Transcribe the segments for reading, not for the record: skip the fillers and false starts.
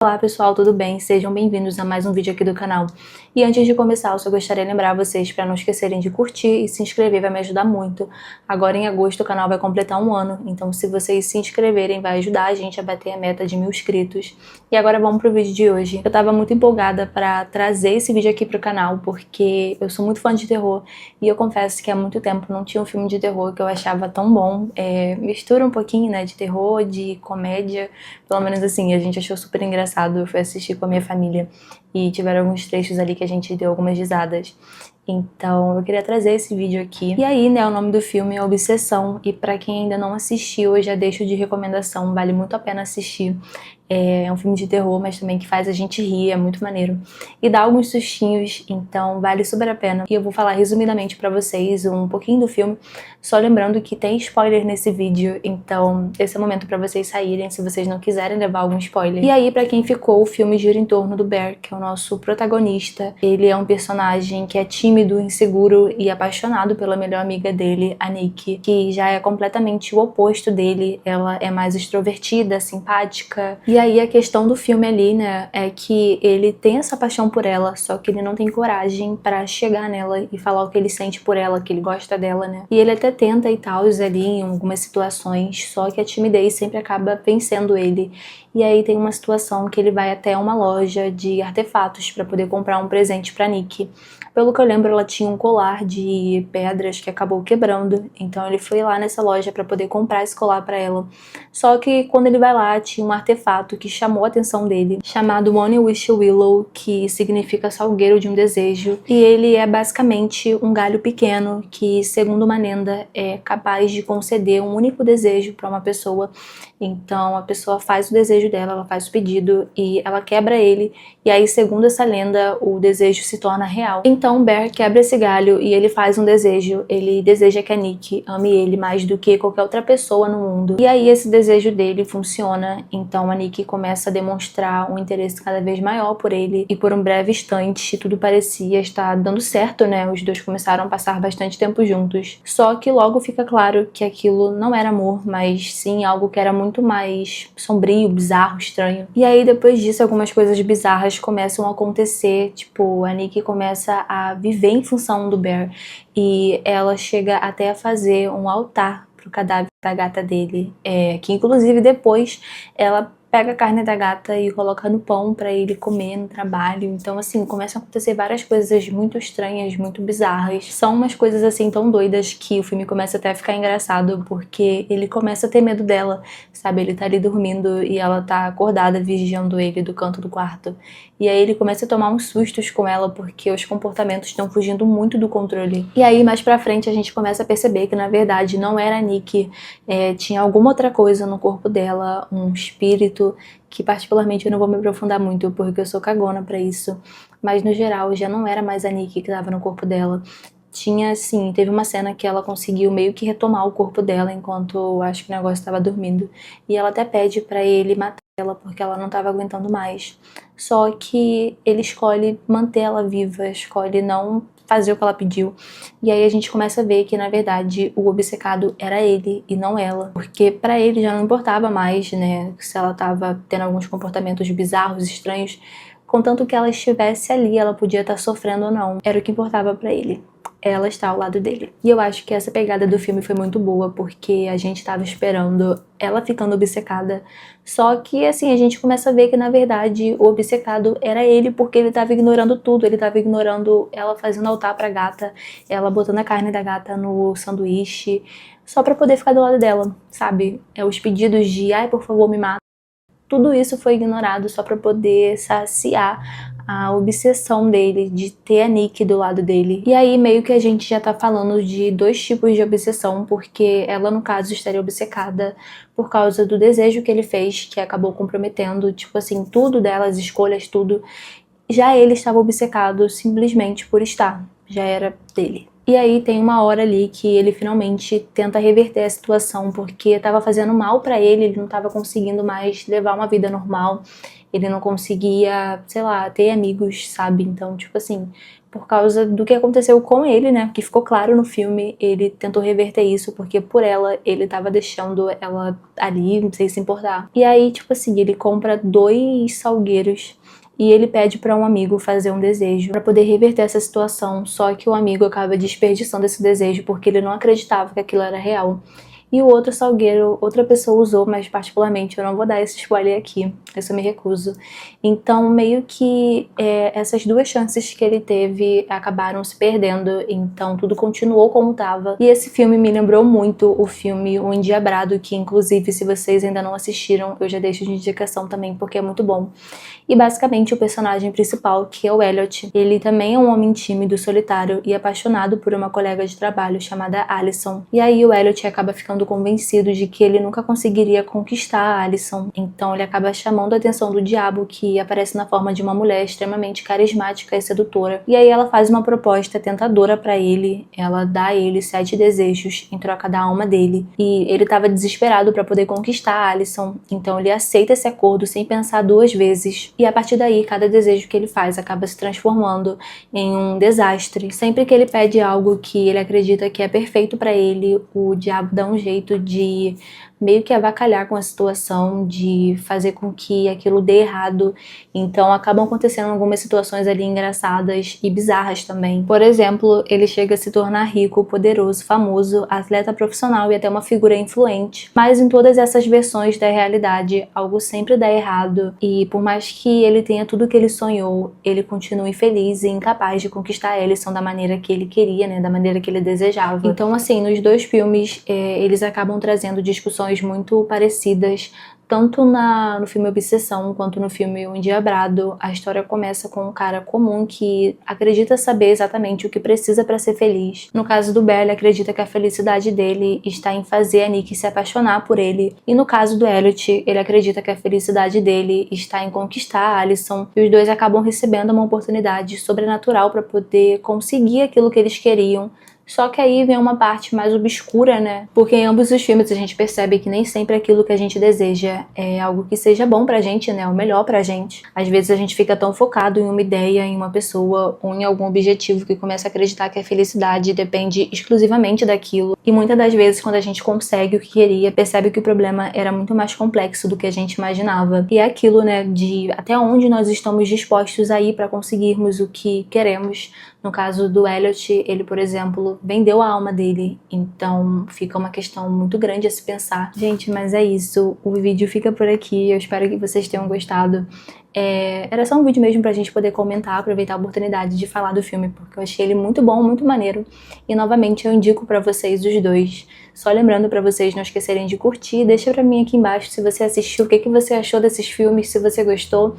Olá pessoal, tudo bem? Sejam bem-vindos a mais um vídeo aqui do canal. E antes de começar, eu só gostaria de lembrar vocês para não esquecerem de curtir e se inscrever, vai me ajudar muito. Agora em agosto o canal vai completar um ano, então se vocês se inscreverem vai ajudar a gente a bater a meta de 1000 inscritos. E agora vamos pro vídeo de hoje. Eu tava muito empolgada para trazer esse vídeo aqui pro canal, porque eu sou muito fã de terror e eu confesso que há muito tempo não tinha um filme de terror que eu achava tão bom. Mistura um pouquinho, né, de terror, de comédia, pelo menos assim, a gente achou super engraçado. Eu fui assistir com a minha família e tiveram alguns trechos ali que a gente deu algumas risadas. Então eu queria trazer esse vídeo aqui. E aí, né, o nome do filme é Obsessão. E pra quem ainda não assistiu, eu já deixo de recomendação, vale muito a pena assistir. É um filme de terror, mas também que faz a gente rir, é muito maneiro. E dá alguns sustinhos, então vale super a pena. E eu vou falar resumidamente pra vocês um pouquinho do filme, só lembrando que tem spoiler nesse vídeo, então esse é o momento pra vocês saírem, se vocês não quiserem levar algum spoiler. E aí, pra quem ficou, o filme gira em torno do Bear, que é o nosso protagonista. Ele é um personagem que é tímido, inseguro e apaixonado pela melhor amiga dele, a Nick, que já é completamente o oposto dele. Ela é mais extrovertida, simpática. E aí a questão do filme ali, né, é que ele tem essa paixão por ela, só que ele não tem coragem pra chegar nela e falar o que ele sente por ela, que ele gosta dela, né. E ele até tenta e tal, ali em algumas situações, só que a timidez sempre acaba vencendo ele. E aí tem uma situação que ele vai até uma loja de artefatos pra poder comprar um presente pra Nick. Pelo que eu lembro, ela tinha um colar de pedras que acabou quebrando, então ele foi lá nessa loja pra poder comprar esse colar pra ela. Só que quando ele vai lá, tinha um artefato que chamou a atenção dele, chamado One Wish Willow, que significa salgueiro de um desejo. E ele é basicamente um galho pequeno que, segundo uma lenda, é capaz de conceder um único desejo pra uma pessoa. Então a pessoa faz o desejo dela, ela faz o pedido e ela quebra ele, e aí, segundo essa lenda, o desejo se torna real. Então o Bear quebra esse galho e ele faz um desejo. Ele deseja que a Nick ame ele mais do que qualquer outra pessoa no mundo. E aí esse desejo dele funciona, então a Nick começa a demonstrar um interesse cada vez maior por ele, e por um breve instante tudo parecia estar dando certo, né? Os dois começaram a passar bastante tempo juntos. Só que logo fica claro que aquilo não era amor, mas sim algo que era muito mais sombrio, bizarro, estranho. E aí depois disso algumas coisas bizarras começam a acontecer, tipo, a Nick começa a viver em função do Bear e ela chega até a fazer um altar pro cadáver da gata dele, que inclusive depois ela pega a carne da gata e coloca no pão pra ele comer no trabalho. Então assim, começam a acontecer várias coisas muito estranhas, muito bizarras. São umas coisas assim tão doidas que o filme começa até a ficar engraçado, porque ele começa a ter medo dela, sabe? Ele tá ali dormindo e ela tá acordada vigiando ele do canto do quarto. E aí ele começa a tomar uns sustos com ela, porque os comportamentos estão fugindo muito do controle. E aí mais pra frente a gente começa a perceber que na verdade não era a Nick, tinha alguma outra coisa no corpo dela, um espírito, que particularmente eu não vou me aprofundar muito porque eu sou cagona pra isso, mas no geral já não era mais a Nick que tava no corpo dela. Tinha assim, teve uma cena que ela conseguiu meio que retomar o corpo dela enquanto eu acho que o negócio estava dormindo, e ela até pede pra ele matar ela porque ela não tava aguentando mais. Só que ele escolhe manter ela viva, escolhe não fazer o que ela pediu. E aí a gente começa a ver que na verdade o obcecado era ele e não ela, porque pra ele já não importava mais, né, se ela tava tendo alguns comportamentos bizarros, estranhos, contanto que ela estivesse ali, ela podia estar sofrendo ou não, era o que importava pra ele. Ela está ao lado dele. E eu acho que essa pegada do filme foi muito boa, porque a gente tava esperando ela ficando obcecada. Só que assim, a gente começa a ver que na verdade o obcecado era ele, porque ele tava ignorando tudo. Ele tava ignorando ela fazendo altar pra gata, ela botando a carne da gata no sanduíche, só pra poder ficar do lado dela, sabe? Os pedidos de, ai, por favor, me mata. Tudo isso foi ignorado só pra poder saciar a obsessão dele de ter a Nick do lado dele. E aí meio que a gente já tá falando de dois tipos de obsessão, porque ela no caso estaria obcecada por causa do desejo que ele fez, que acabou comprometendo, tipo assim, tudo dela, as escolhas, tudo. Já ele estava obcecado simplesmente por estar, já era dele. E aí tem uma hora ali que ele finalmente tenta reverter a situação, porque estava fazendo mal pra ele, ele não estava conseguindo mais levar uma vida normal. ele não conseguia, sei lá, ter amigos, sabe? Então, tipo assim, por causa do que aconteceu com ele, né, que ficou claro no filme, ele tentou reverter isso, porque por ela, ele tava deixando ela ali, sem se importar. E aí, tipo assim, ele compra 2 salgueiros e ele pede pra um amigo fazer um desejo pra poder reverter essa situação, só que o amigo acaba desperdiçando esse desejo porque ele não acreditava que aquilo era real. E o outro salgueiro, outra pessoa usou, mas particularmente eu não vou dar esse spoiler aqui, isso eu me recuso. Então, meio que essas 2 chances que ele teve acabaram se perdendo, então tudo continuou como estava. E esse filme me lembrou muito o filme O Endiabrado, que inclusive, se vocês ainda não assistiram, eu já deixo de indicação também, porque é muito bom. E basicamente o personagem principal, que é o Elliot, ele também é um homem tímido, solitário e apaixonado por uma colega de trabalho chamada Alison. E aí o Elliot acaba ficando convencido de que ele nunca conseguiria conquistar a Alison. Então ele acaba chamando a atenção do diabo, que aparece na forma de uma mulher extremamente carismática e sedutora. E aí ela faz uma proposta tentadora pra ele. Ela dá a ele 7 desejos em troca da alma dele. E ele estava desesperado pra poder conquistar a Alison. Então ele aceita esse acordo sem pensar 2 vezes. E a partir daí, cada desejo que ele faz acaba se transformando em um desastre. Sempre que ele pede algo que ele acredita que é perfeito pra ele, o diabo dá um jeito de meio que avacalhar com a situação, de fazer com que aquilo dê errado. Então acabam acontecendo algumas situações ali engraçadas e bizarras também. Por exemplo, ele chega a se tornar rico, poderoso, famoso, atleta profissional e até uma figura influente. Mas em todas essas versões da realidade, algo sempre dá errado e por mais que ele tenha tudo o que ele sonhou, ele continua infeliz e incapaz de conquistar a Alison da maneira que ele queria, né, da maneira que ele desejava. Então assim, nos 2 filmes, eles acabam trazendo discussões muito parecidas, tanto no filme Obsessão quanto no filme O Endiabrado. A história começa com um cara comum que acredita saber exatamente o que precisa para ser feliz. No caso do Bell, ele acredita que a felicidade dele está em fazer a Nick se apaixonar por ele. E no caso do Elliot, ele acredita que a felicidade dele está em conquistar a Alison. E os 2 acabam recebendo uma oportunidade sobrenatural para poder conseguir aquilo que eles queriam. Só que aí vem uma parte mais obscura, né? Porque em ambos os filmes a gente percebe que nem sempre aquilo que a gente deseja é algo que seja bom pra gente, né? O melhor pra gente. Às vezes a gente fica tão focado em uma ideia, em uma pessoa ou em algum objetivo que começa a acreditar que a felicidade depende exclusivamente daquilo. E muitas das vezes quando a gente consegue o que queria, percebe que o problema era muito mais complexo do que a gente imaginava. E é aquilo, né? De até onde nós estamos dispostos a ir pra conseguirmos o que queremos. No caso do Elliot, ele, por exemplo, vendeu a alma dele, então fica uma questão muito grande a se pensar. Gente, mas é isso, o vídeo fica por aqui, eu espero que vocês tenham gostado. Era só um vídeo mesmo pra gente poder comentar, aproveitar a oportunidade de falar do filme, porque eu achei ele muito bom, muito maneiro. E novamente eu indico pra vocês os 2. Só lembrando pra vocês não esquecerem de curtir, deixa pra mim aqui embaixo se você assistiu, o que você achou desses filmes, se você gostou.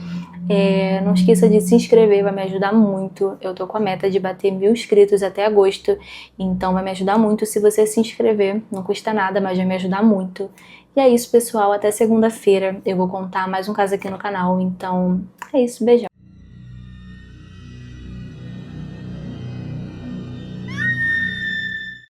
Não esqueça de se inscrever, vai me ajudar muito. Eu tô com a meta de bater 1000 inscritos até agosto, então vai me ajudar muito se você se inscrever. Não custa nada, mas vai me ajudar muito. E é isso, pessoal. Até segunda-feira eu vou contar mais um caso aqui no canal. Então, é isso. Beijão.